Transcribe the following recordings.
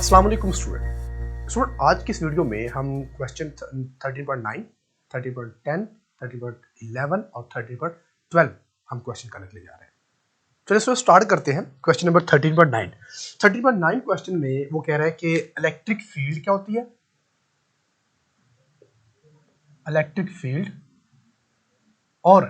अस्सलाम वालेकुम स्टूडेंट, आज की इस वीडियो में हम क्वेश्चन 13.9, 13.10, 13.11 और 13.12 हम क्वेश्चन करने के लिए जा रहे हैं। चलिए इसको स्टार्ट करते हैं। Question number 13.9। 13.9 क्वेश्चन में वो कह रहा है कि इलेक्ट्रिक फील्ड क्या होती है, इलेक्ट्रिक फील्ड और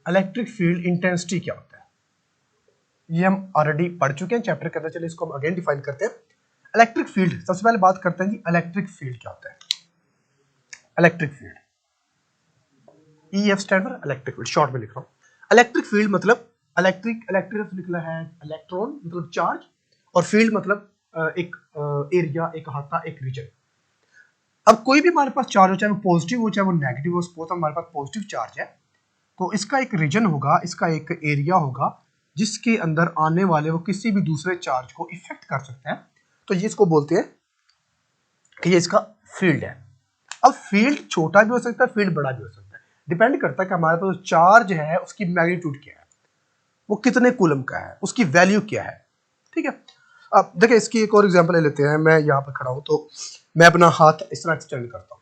इलेक्ट्रिक फील्ड इंटेंसिटी क्या होता है। ये हम ऑलरेडी पढ़ चुके हैं चैप्टर के अंदर। चलिए इसको हम अगेन डिफाइन करते हैं। इलेक्ट्रिक फील्ड, सबसे पहले बात करते हैं कि इलेक्ट्रिक फील्ड क्या होता है। Electric field, EF stand for electric field, short में लिख रहा हूं। इलेक्ट्रिक फील्ड मतलब इलेक्ट्रिक निकला है इलेक्ट्रॉन मतलब चार्ज, और फील्ड मतलब एक एरिया, एक अहाता, एक रीजन। अब कोई भी हमारे पास चार्ज हो, चाहे वो पॉजिटिव हो चाहे वो नेगेटिव हो, सपोज हमारे पास पॉजिटिव चार्ज है तो इसका एक रीजन होगा, इसका एक एरिया होगा जिसके अंदर आने वाले वो किसी भी दूसरे चार्ज को इफेक्ट कर सकते हैं। तो ये इसको बोलते हैं कि ये इसका फील्ड है। अब फील्ड छोटा भी हो सकता है, फील्ड बड़ा भी हो सकता है, डिपेंड करता है कि हमारे पास चार्ज है उसकी मैग्नीट्यूड क्या है, वो कितने कूलम का है, उसकी वैल्यू क्या है। ठीक है, अब देखिए इसकी एक और एग्जांपल ले लेते हैं। मैं यहाँ पर खड़ा हूं तो मैं अपना हाथ इस तरह एक्सटेंड करता हूं।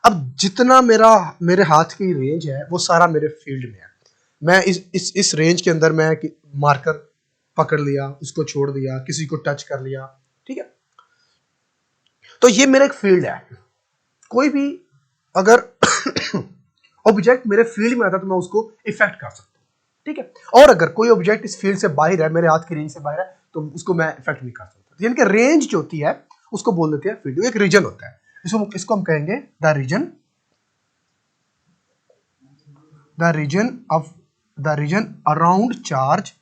अब जितना मेरे हाथ की रेंज है वो सारा मेरे फील्ड में है। मैं इस रेंज के अंदर मैं मार्कर पकड़ लिया, उसको छोड़ दिया, किसी को टच कर लिया, ठीक है, तो ये मेरा एक फील्ड है। कोई भी अगर ऑब्जेक्ट मेरे फील्ड में आता है तो मैं उसको इफेक्ट कर सकता हूं, ठीक है। और अगर कोई ऑब्जेक्ट इस फील्ड से बाहर है, मेरे हाथ की रेंज से बाहर है, तो उसको मैं इफेक्ट नहीं कर सकता। यानी कि रेंज जो होती है उसको बोल देते हैं फील्ड। एक रीजन होता है, इसको हम कहेंगे द रीजन अराउंड चार्ज।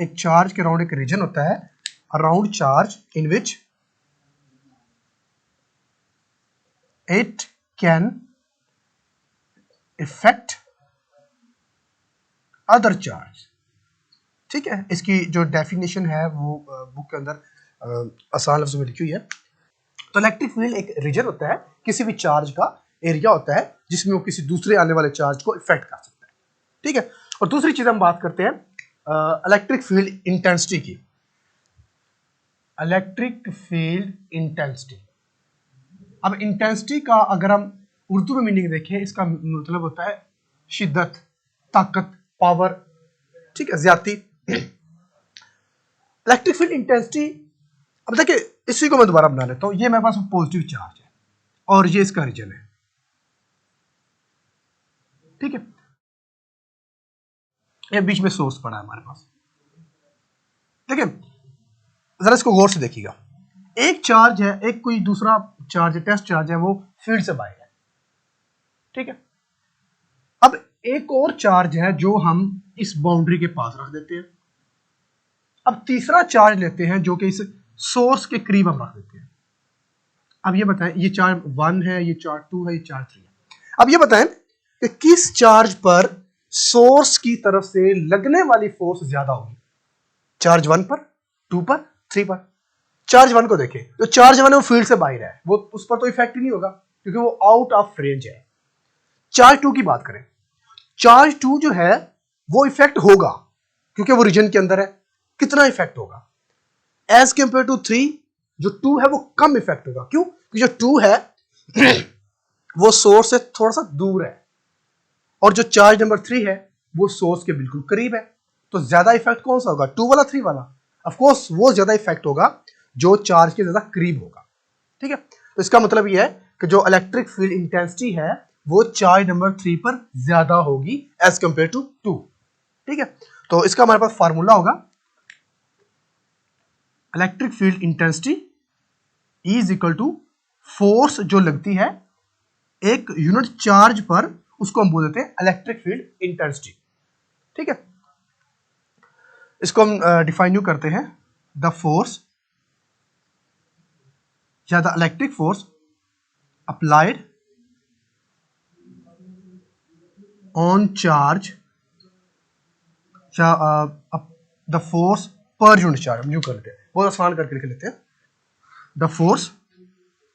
एक चार्ज के अराउंड एक रीजन होता है, around charge in which it can effect other charge. ठीक है, इसकी जो डेफिनेशन है वो बुक के अंदर आसान लफ्जों में लिखी हुई है। तो इलेक्ट्रिक फील्ड एक रीजन होता है, किसी भी चार्ज का एरिया होता है जिसमें वो किसी दूसरे आने वाले चार्ज को इफेक्ट कर सकता है। ठीक है, और दूसरी चीज हम बात करते हैं इलेक्ट्रिक फील्ड इंटेंसिटी की। इलेक्ट्रिक फील्ड इंटेंसिटी, अब इंटेंसिटी का अगर हम उर्दू में मीनिंग देखें, इसका मतलब होता है शिद्दत, ताकत, पावर, ठीक है, ज्यादती। इलेक्ट्रिक फील्ड इंटेंसिटी, अब देखिए इसी को मैं दोबारा बना लेता हूं। ये मेरे पास पॉजिटिव चार्ज है और ये इसका रीजन है, ठीक है। ये बीच में सोर्स पड़ा है हमारे पास। देखिए जरा इसको गौर से देखिएगा। एक चार्ज है, एक कोई दूसरा चार्ज है, टेस्ट चार्ज है, वो फील्ड से बाहर है, ठीक है। अब एक और चार्ज है जो हम इस बाउंड्री के पास रख देते हैं। अब तीसरा चार्ज लेते हैं जो कि इस सोर्स के करीब हम रख देते हैं। अब ये बताएं, ये चार्ज 1 है, ये चार्ज 2 है, ये चार्ज 3 है। अब ये बताएं कि किस चार्ज पर सोर्स की तरफ से लगने वाली फोर्स ज्यादा होगी। चार्ज 1 पर, 2 पर, 3 पर। चार्ज 1 को देखें, तो चार्ज 1 है वो फील्ड से बाहर है, वो उस पर तो इफेक्ट ही नहीं होगा क्योंकि वो आउट ऑफ रेंज है। चार्ज 2 की बात करें, चार्ज 2 जो है वो इफेक्ट होगा क्योंकि वो रीजन के अंदर है। कितना इफेक्ट होगा एज कंपेयर टू 3? जो 2 है वो कम इफेक्ट होगा। क्यों? क्योंकि जो 2 है वो सोर्स से थोड़ा सा दूर है, और जो चार्ज नंबर 3 है वो सोर्स के बिल्कुल करीब है। तो ज्यादा इफेक्ट कौन सा होगा, 2 वाला 3 वाला? ऑफ कोर्स वो ज्यादा इफेक्ट होगा जो चार्ज के ज्यादा करीब होगा, ठीक है। तो इसका मतलब ये है कि जो इलेक्ट्रिक फील्ड इंटेंसिटी है वो चार्ज नंबर 3 पर ज्यादा होगी एज कंपेयर टू 2, ठीक है। तो इसका हमारे पास फार्मूला होगा, electric field intensity is equal to force जो लगती है एक यूनिट चार्ज पर, उसको हम बोल देते हैं इलेक्ट्रिक फील्ड इंटेंसिटी, ठीक है। इसको हम डिफाइन यूं करते हैं, द फोर्स या the electric force applied on charge या the force per unit charge. हम यूं कर लेते हैं, बहुत आसान करके लिख लेते हैं, the force,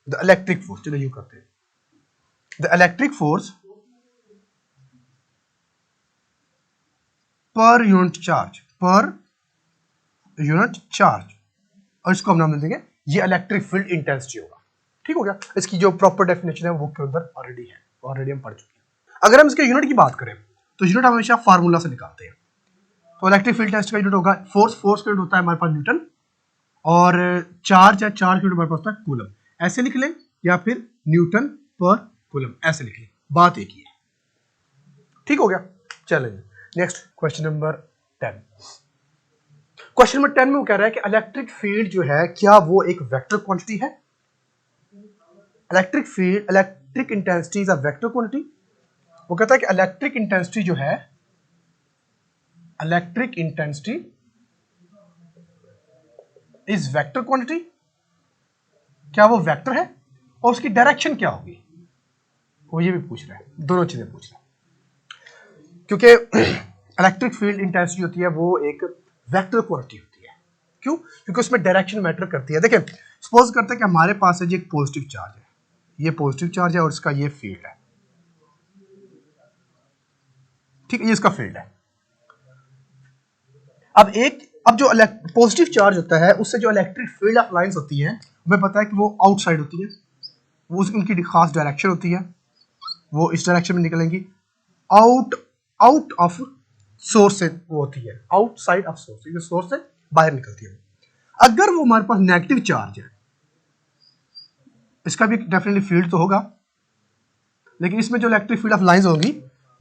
the electric force, चलो यूं करते हैं, the electric force per unit charge, पर यूनिट चार्ज, और इसको हम नाम दे देंगे, ये इलेक्ट्रिक फील्ड इंटेंसिटी होगा। ठीक हो गया। इसकी जो प्रॉपर डेफिनेशन है वो के अंदर ऑलरेडी है, ऑलरेडी हम पढ़ चुके हैं। अगर हम इसके यूनिट की बात करें तो यूनिट हमेशा फार्मूला से निकालते हैं। तो इलेक्ट्रिक फील्ड टेस्ट का यूनिट होगा फोर्स, फोर्स का यूनिट होता है हमारे पास न्यूटन, और चार्ज है, चार्ज का यूनिट हमारे पास होता है कूलम। ऐसे लिख लें या फिर न्यूटन पर कूलम ऐसे लिख लें, बात एक ही है। ठीक हो गया। चलेंगे next question number 10। Question number 10 में वो कह रहा है कि इलेक्ट्रिक फील्ड जो है क्या वो एक वेक्टर क्वांटिटी है? Electric field, electric intensity is a vector quantity. वो कहता है कि इलेक्ट्रिक इंटेंसिटी जो है, electric intensity is vector quantity. क्या वो वेक्टर है? और उसकी डायरेक्शन क्या होगी? वो ये भी पूछ रहा है, दोनों चीजें पूछ रहा है, क्योंकि इलेक्ट्रिक फील्ड इंटेंसिटी होती है वो एक वेक्टर क्वांटिटी होती है। क्यों? क्योंकि उसमें डायरेक्शन मैटर करती है। देखिए सपोज करते हैं कि हमारे पास है जी एक पॉजिटिव चार्ज है, ये पॉजिटिव चार्ज है और इसका ये फील्ड है। ठीक है, ये इसका फील्ड है। अब जो पॉजिटिव चार्ज होता है उससे जो इलेक्ट्रिक फील्ड ऑफ लाइंस होती है, हमें पता है कि वो आउटसाइड होती है, वो उनकी खास डायरेक्शन होती है, वो इस डायरेक्शन में निकलेंगी, आउट ऑफ सोर्स से वो होती है, आउटसाइड ऑफ सोर्स, ये सोर्स से बाहर निकलती है। अगर वो हमारे पास नेगेटिव चार्ज है, इसका भी डेफिनेटली फील्ड तो होगा, लेकिन इसमें जो इलेक्ट्रिक फील्ड ऑफ लाइंस होंगी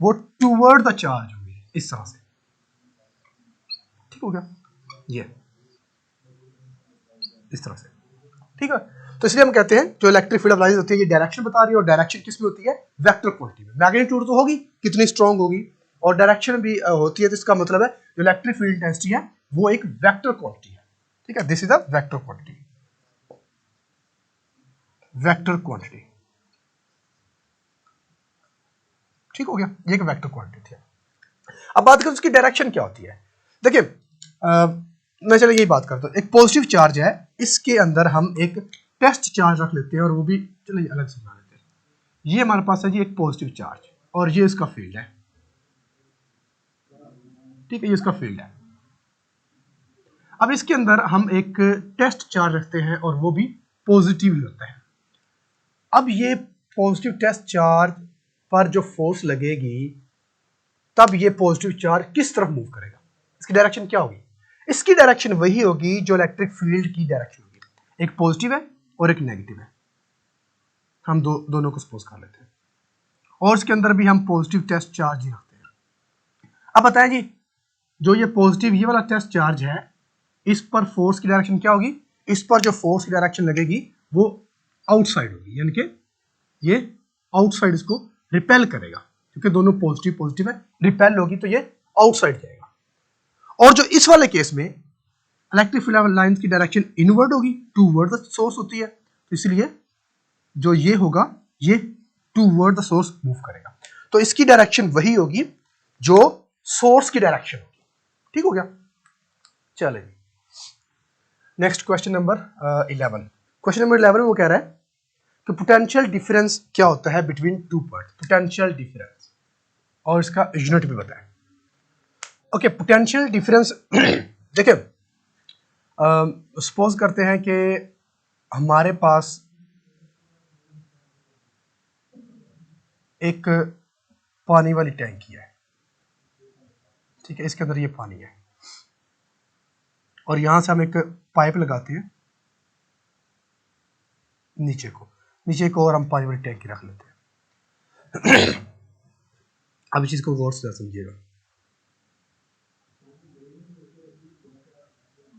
वो टूवर्ड द चार्ज होगी, इस तरह से। ठीक हो गया, ये इस तरह से। ठीक है, तो इसलिए हम कहते हैं जो इलेक्ट्रिक फील्ड ऑफ लाइंस होती है ये डायरेक्शन बता रही है, और डायरेक्शन किस में होती है? वेक्टर क्वांटिटी में। मैग्नीट्यूड तो होगी कितनी स्ट्रांग होगी, और डायरेक्शन भी होती है, तो इसका मतलब है जो इलेक्ट्रिक फील्ड इंटेंसिटी है वो एक वेक्टर क्वांटिटी है। ठीक है, this is a vector quantity, vector quantity. ठीक हो गया, ये एक वेक्टर क्वांटिटी है। अब बात करें उसकी डायरेक्शन क्या होती है। देखिए मैं चलो यही बात करता हूँ, एक पॉजिटिव चार्ज है, इसके अंदर हम एक टेस्ट चार्ज रख लेते हैं, और वो भी चलिए अलग से बना लेते हैं। ये हमारे पास है जी एक पॉजिटिव चार्ज, और ये इसका फील्ड है। ठीक है, ये इसका फील्ड है। अब इसके अंदर हम एक टेस्ट चार्ज रखते हैं, और वो भी पॉजिटिव ही होता है। अब ये पॉजिटिव टेस्ट चार्ज पर जो फोर्स लगेगी, तब ये पॉजिटिव चार्ज किस तरफ मूव करेगा, इसकी डायरेक्शन क्या होगी? इसकी डायरेक्शन वही होगी जो इलेक्ट्रिक फील्ड की डायरेक्शन होगी। एक पॉजिटिव है और एक नेगेटिव है, हम दोनों को सपोज कर लेते हैं, और इसके अंदर भी हम पॉजिटिव टेस्ट चार्ज ही रखते हैं। अब बताएं जी, जो ये पॉजिटिव ये वाला टेस्ट चार्ज है, इस पर फोर्स की डायरेक्शन क्या होगी? इस पर जो फोर्स की डायरेक्शन लगेगी वो आउटसाइड होगी, यानी कि ये आउटसाइड इसको रिपेल करेगा, क्योंकि दोनों पॉजिटिव पॉजिटिव है, रिपेल होगी तो ये आउटसाइड जाएगा। और जो इस वाले केस में इलेक्ट्रिक फील्ड लाइंस की डायरेक्शन इनवर्ड होगी, टूवर्ड द सोर्स होती है, तो इसलिए जो ये होगा ये टूवर्ड द सोर्स मूव करेगा। तो इसकी डायरेक्शन वही होगी जो सोर्स की डायरेक्शन होगी। ठीक हो गया, चलिए next question number 11। Question number 11 वो कह रहा है कि पोटेंशियल डिफरेंस क्या होता है between two part, potential difference, और इसका यूनिट भी बताएं। ओके, पोटेंशियल डिफरेंस देखिए सपोज करते हैं कि हमारे पास एक पानी वाली टैंकी है। ठीक है, इसके अंदर ये पानी है, और यहां से हम एक पाइप लगाते हैं नीचे को और हम पानी वाली टैंकी रख लेते हैं। अब इस चीज को गौर से समझिएगा,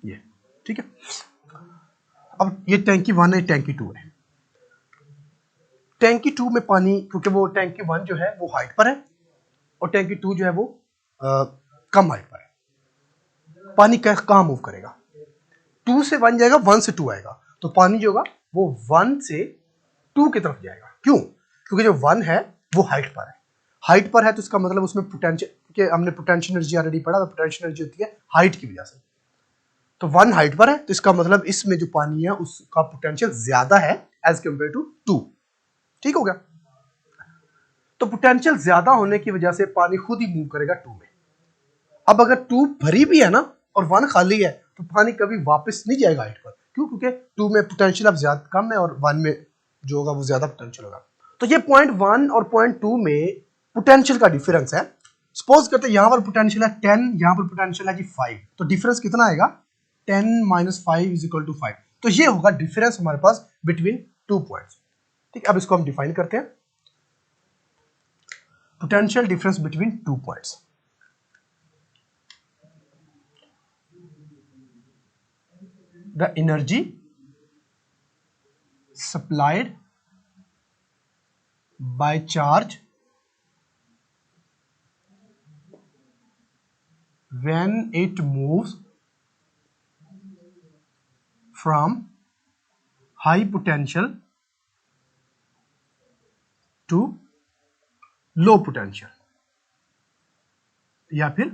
ये ठीक है। अब ये टैंकी 1 है, टैंकी 2 है। टैंकी 2 में पानी, क्योंकि वो टैंकी 1 जो है वो हाइट पर है, और टैंकी 2 जो है वो कम हाइट पर है। पानी कहाँ मूव करेगा? 2 से 1 जाएगा, 1 से 2 आएगा, तो पानी जो होगा वो 1 से 2 की तरफ जाएगा। क्यों? क्योंकि जो 1 है वो हाइट पर है, हाइट पर है तो इसका मतलब उसमें पोटेंशियल, क्योंकि हमने पोटेंशियल एनर्जी ऑलरेडी पढ़ा, तो पोटेंशियल एनर्जी होती है हाइट की वजह से। तो 1 हाइट पर है, तो इसका मतलब इसमें जो पानी है उसका पोटेंशियल ज्यादा है एज कंपेयर टू 2। ठीक हो गया। तो पोटेंशियल ज्यादा होने की वजह से पानी खुद ही मूव करेगा 2 में। अब अगर 2 भरी भी है ना और 1 खाली है, तो पानी कभी वापस नहीं जाएगा हाइट पर। क्यों? क्योंकि 2 में पोटेंशियल अब ज्यादा कम है और 1 में जो होगा वो ज्यादा पोटेंशियल होगा। तो ये पॉइंट 1 और पॉइंट 2 में पोटेंशियल का डिफरेंस है। सपोज करते हैं यहाँ पर पोटेंशियल है 10, यहाँ पर पोटेंशियल है जी 5, तो डिफरेंस कितना आएगा? 10 - 5 = 5। तो ये होगा डिफरेंस हमारे पास बिटवीन 2 पॉइंट्स। ठीक, अब इसको हम डिफाइन करते हैं। Potential difference between 2 points. The energy supplied by charge when it moves from high potential to low potential, या फिर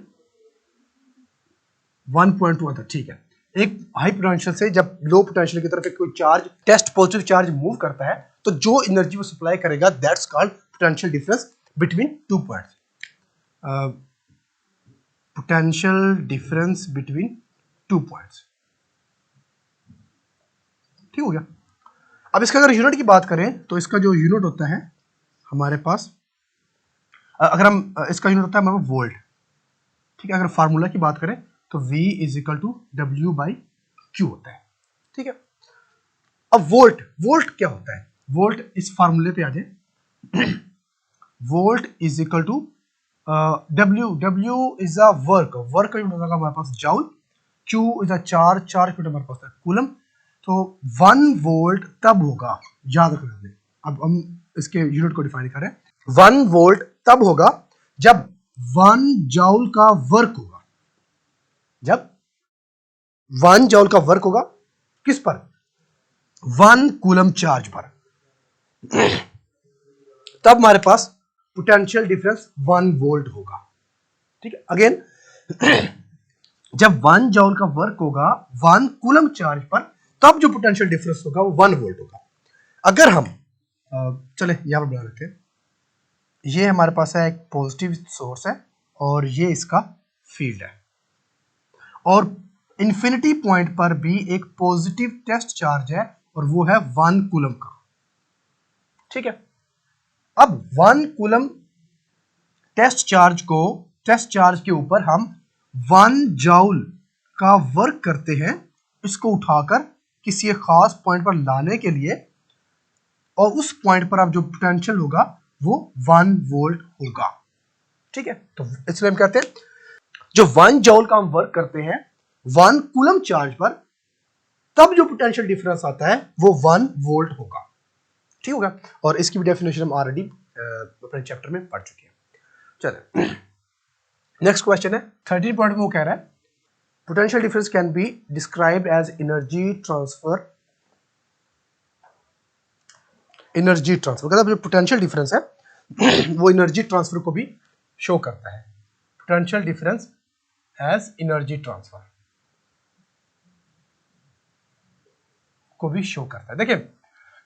1.2 तक। ठीक है, एक हाई पोटेंशियल से जब लो पोटेंशियल की तरफ एक कोई charge, test positive charge move करता है, तो जो एनर्जी वो सप्लाई करेगा that's called potential difference between 2 points. Potential difference between 2 points. ठीक हो गया। अब इसका अगर यूनिट की बात करें तो इसका जो यूनिट होता है हमारे पास, अगर हम इसका यूनिट होता है हमारे वोल्ट। ठीक है, अगर फार्मूला की बात करें तो V = W/Q होता है। ठीक है, अब वोल्ट क्या होता है? वोल्ट इस फार्मूले पे आ जाए। Volt = W is a work का यूनिट होगा हमारे पास joule, Q is a charge का यूनिट हमारे पास है कूलम। तो 1 वोल्ट तब होगा, याद रखना। अब हम इसके यूनिट को डिफाइन करें। 1 वोल्ट तब होगा जब 1 जूल का वर्क होगा। जब 1 जूल का वर्क होगा किस पर? 1 कूलम चार्ज पर। तब हमारे पास पोटेंशियल डिफरेंस 1 वोल्ट होगा। ठीक है, अगेन जब 1 जूल का वर्क होगा 1 कूलम चार्ज पर, तब जो पोटेंशियल डिफरेंस होगा वो 1 वोल्ट होगा। अगर हम चले यहां पर बना लेते हैं, ये हमारे पास है एक पॉजिटिव सोर्स है और ये इसका फील्ड है, और इंफिनिटी पॉइंट पर भी एक पॉजिटिव टेस्ट चार्ज है और वो है 1 कूलम का। ठीक है, अब 1 कूलम टेस्ट चार्ज के ऊपर हम 1 जूल का वर्क करते हैं, इसको उठाकर किसी एक खास पॉइंट पर लाने के लिए, और उस पॉइंट पर अब जो पोटेंशियल होगा वो 1 वोल्ट होगा। ठीक है, तो इसलिए हम कहते हैं जो 1 जूल का हम वर्क करते हैं 1 कूलम चार्ज पर, तब जो पोटेंशियल डिफरेंस आता है वो 1 वोल्ट होगा। ठीक होगा, और इसकी भी डेफिनेशन हम ऑलरेडी अपने चैप्टर में पढ़ चुके हैं। चलिए नेक्स्ट क्वेश्चन है 13 पॉइंट में, वो कह रहा है potential difference can be described as energy transfer. मतलब जो पोटेंशियल डिफरेंस है वो एनर्जी ट्रांसफर को भी शो करता है। Potential difference as energy transfer को भी शो करता है। देखिए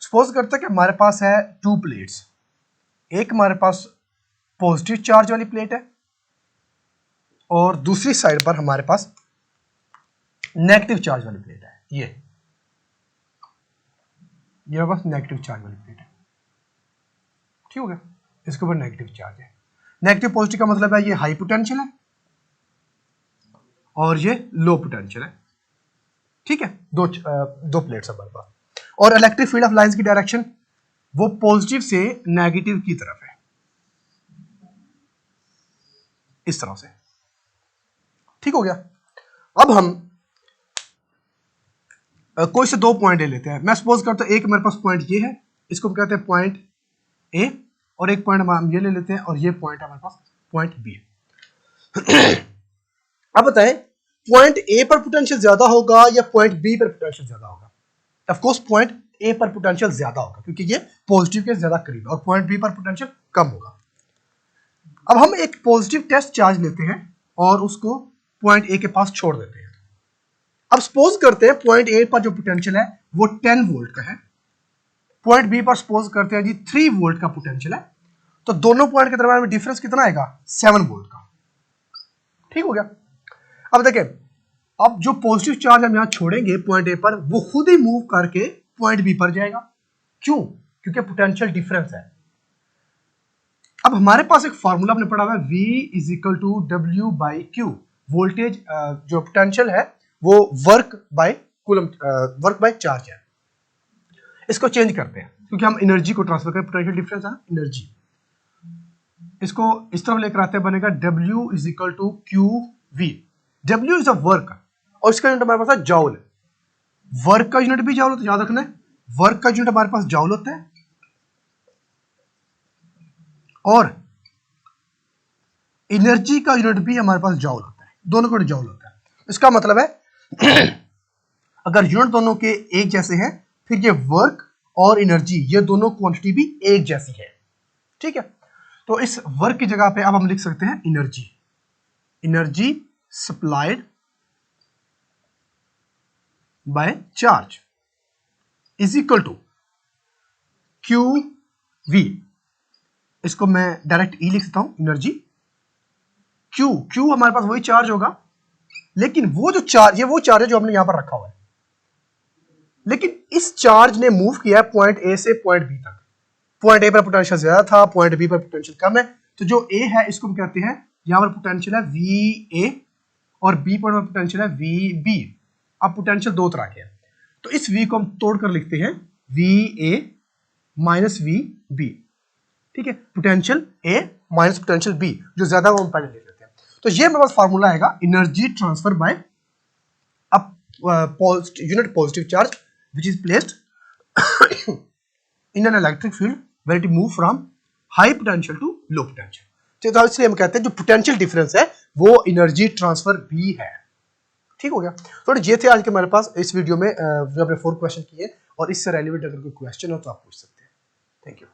सपोज करते हैं कि हमारे पास है 2 प्लेट्स, एक हमारे पास पॉजिटिव चार्ज वाली प्लेट है और दूसरी साइड पर हमारे पास नेगेटिव चार्ज वाली प्लेट है। ये बस नेगेटिव चार्ज वाली प्लेट है। ठीक हो गया, इसके ऊपर नेगेटिव चार्ज है। नेगेटिव पॉजिटिव का मतलब है ये हाई पोटेंशियल है और ये लो पोटेंशियल है। ठीक है, दो प्लेट्स हमारे पास, और इलेक्ट्रिक फील्ड ऑफ लाइंस की डायरेक्शन वो पॉजिटिव से नेगेटिव की तरफ है, इस तरह से। ठीक हो गया। अब हम कोई से 2 पॉइंट ले लेते हैं। मैं सपोज करता हूं एक मेरे पास पॉइंट ये है, इसको कहते हैं पॉइंट ए, और एक पॉइंट हम ये ले लेते हैं और ये पॉइंट हमारे पास पॉइंट बी। अब बताएं पॉइंट ए पर पोटेंशियल ज्यादा होगा या पॉइंट बी पर पोटेंशियल ज्यादा होगा? ऑफ कोर्स पॉइंट ए पर पोटेंशियल ज्यादा होगा क्योंकि ये पॉजिटिव के ज्यादा करीब है, और पॉइंट बी पर पोटेंशियल कम होगा। अब हम एक पॉजिटिव टेस्ट चार्ज लेते हैं और उसको पॉइंट ए के पास छोड़ देते हैं। अब सपोज करते हैं पॉइंट ए पर जो पोटेंशियल है वो 10 वोल्ट का है, पॉइंट बी पर सपोज करते हैं जी 3 वोल्ट का पोटेंशियल है, तो दोनों पॉइंट के दरमियान में डिफरेंस कितना आएगा? 7 वोल्ट का। ठीक हो गया। अब देखें अब जो पॉजिटिव चार्ज हम यहां छोड़ेंगे पॉइंट ए पर, वो खुद ही मूव करके पॉइंट बी पर जाएगा। क्यों? क्योंकि पोटेंशियल डिफरेंस है। अब हमारे पास एक फॉर्मूला हमने पढ़ा हुआ है, V is equal to W by Q. Voltage जो पोटेंशियल है वो work by coulomb, work by charge है। इसको चेंज करते हैं क्योंकि हम एनर्जी को ट्रांसफर करें, पोटेंशियल डिफरेंस है एनर्जी। इसको इस तरफ लेकर आते हैं, बनेगा W is equal to Q V. W is a work और इसका यूनिट हमारे पास है जॉल। वर्क का यूनिट भी जॉल होता है, याद रखना है। वर्क का यूनिट हमारे पास जॉल होता है और एनर्जी का यूनिट भी हमारे पास जॉल होता है, दोनों का जॉल होता है। इसका मतलब है अगर यूनिट दोनों के एक जैसे हैं, फिर ये वर्क और एनर्जी ये दोनों क्वांटिटी भी एक जैसी है। ठीक है, तो इस वर्क की जगह पे अब हम लिख सकते हैं energy. Energy supplied by charge is equal to Q V. इसको मैं डायरेक्ट ई लिख सकता हूं, एनर्जी क्यू हमारे पास वही चार्ज होगा, लेकिन वो जो चार्ज, ये वो चार्ज है जो हमने यहां पर रखा हुआ है, लेकिन इस चार्ज ने मूव किया है पॉइंट ए से पॉइंट बी तक। पॉइंट ए पर पोटेंशियल ज्यादा था, पॉइंट बी पर पोटेंशियल कम है, तो जो ए है इसको हम कहते हैं, यहां पर पोटेंशियल है वी ए और बी पॉइंट पर पोटेंशियल है वी बी। अब पोटेंशियल दो तरह के हैं, तो इस वी को हम तोड़कर लिखते हैं V A minus V B. ठीक है, potential A minus potential B, जो ज्यादा वो हम पहले लिख लेते हैं। तो ये मेरे पास फार्मूला आएगा, energy transfer by unit positive charge which is placed in an electric field where it move from high potential to low potential। तो इसलिए हम कहते हैं जो पोटेंशियल डिफरेंस है वो एनर्जी ट्रांसफर भी है। ठीक हो गया। तो ये थे आज के हमारे पास इस वीडियो में जो हमने 4 क्वेश्चन किए, और इससे रेलिवेंट अगर कोई क्वेश्चन हो तो आप पूछ सकते हैं। Thank you.